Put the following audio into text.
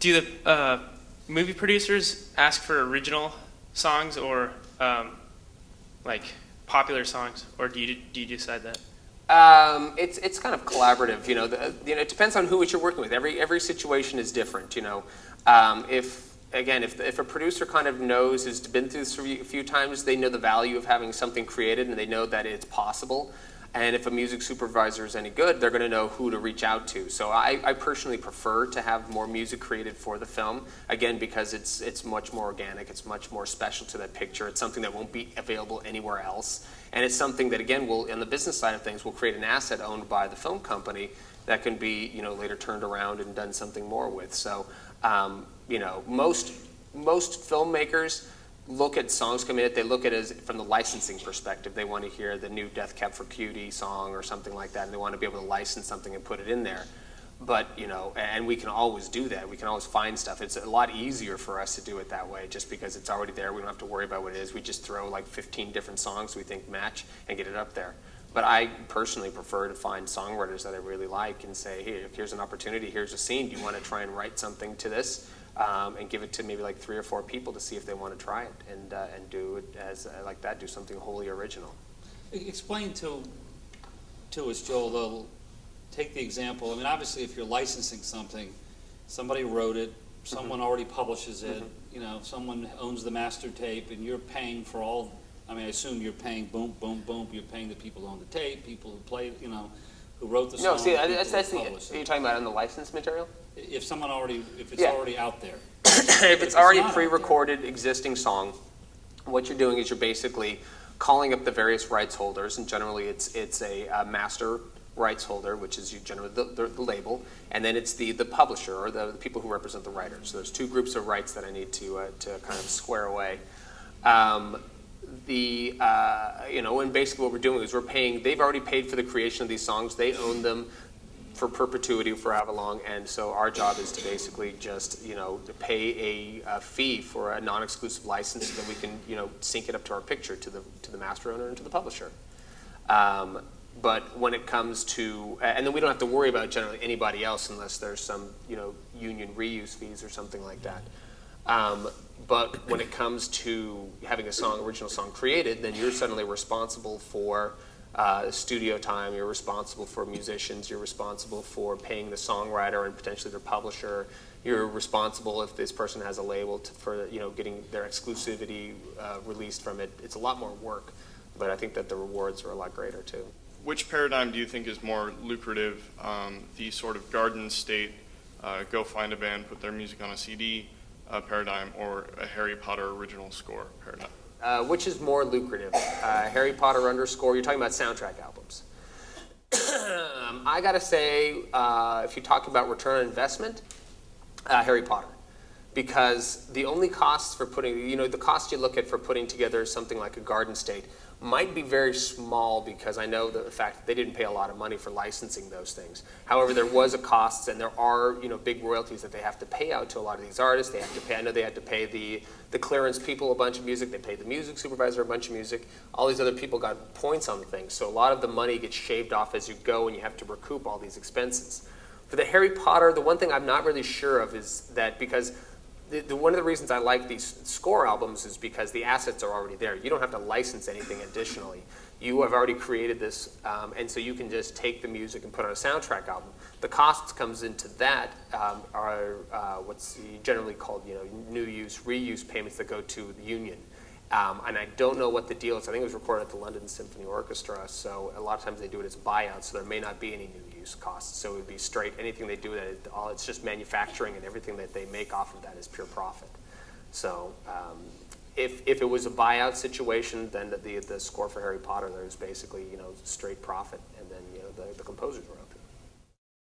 Do the movie producers ask for original songs or like popular songs, or do you decide that? It's kind of collaborative, it depends on who you're working with. Every situation is different, if a producer kind of knows, has been through this a few times, they know the value of having something created and they know that it's possible. And if a music supervisor is any good, they're going to know who to reach out to. So I personally prefer to have more music created for the film, again, because it's much more organic, it's much more special to that picture. It's something that won't be available anywhere else. And it's something that, again, will, on the business side of things, will create an asset owned by the film company that can be, later turned around and done something more with. So, most filmmakers look at songs coming in, they look at it as from the licensing perspective. They want to hear the new Death Cab for Cutie song or something like that, and they want to be able to license something and put it in there. But, and we can always do that. We can always find stuff. It's a lot easier for us to do it that way just because it's already there. We don't have to worry about what it is. We just throw like 15 different songs we think match and get it up there. But I personally prefer to find songwriters that I really like and say, hey, here's an opportunity, here's a scene. Do you want to try and write something to this? And give it to maybe like 3 or 4 people to see if they want to try it and do it as like that, do something wholly original. Explain to us, Joel, though, take the example. I mean, obviously, if you're licensing something, somebody wrote it, someone already publishes it, someone owns the master tape, and you're paying for all. I mean, I assume you're paying boom, boom, boom. You're paying the people who own the tape, people who play, who wrote the song. No, see, that's the. Are you talking about on the licensed material? If it's already out there. If it's already pre-recorded existing song, what you're doing is you're basically calling up the various rights holders, and generally it's a master rights holder, which is generally the label, and then it's the publisher or the people who represent the writers. So there's 2 groups of rights that I need to kind of square away. And basically what we're doing is we're paying. They've already paid for the creation of these songs. They own them for perpetuity for however long, and so our job is to basically just to pay a fee for a non-exclusive license so that we can sync it up to our picture to the master owner and to the publisher. But when it comes to, and then we don't have to worry about generally anybody else unless there's some union reuse fees or something like that. But when it comes to having original song created, then you're suddenly responsible for studio time, you're responsible for musicians, you're responsible for paying the songwriter and potentially their publisher, you're responsible if this person has a label for getting their exclusivity released from it. It's a lot more work, but I think that the rewards are a lot greater too. Which paradigm do you think is more lucrative, the sort of Garden State, go find a band, put their music on a CD paradigm, or a Harry Potter original score paradigm? Which is more lucrative? Harry Potter underscore, you're talking about soundtrack albums. I gotta say, if you talk about return on investment, Harry Potter. Because the only costs for putting, the cost you look at for putting together something like a Garden State might be very small because I know the fact that they didn't pay a lot of money for licensing those things. However, there was a cost, and there are big royalties that they have to pay out to a lot of these artists. They have to pay. I know they had to pay the clearance people a bunch of music. They paid the music supervisor a bunch of music. All these other people got points on the thing. So a lot of the money gets shaved off as you go, and you have to recoup all these expenses. For the Harry Potter, the one thing I'm not really sure of is that because one of the reasons I like these score albums is because the assets are already there. You don't have to license anything additionally. You have already created this, and so you can just take the music and put on a soundtrack album. The costs comes into that are what's generally called new use, reuse payments that go to the union. And I don't know what the deal is. I think it was recorded at the London Symphony Orchestra, so a lot of times they do it as buyout, so there may not be any new use costs. So it would be straight, anything they do, it's just manufacturing, and everything that they make off of that is pure profit. So if it was a buyout situation, then the score for Harry Potter, there's basically straight profit, and then the composer's royalties.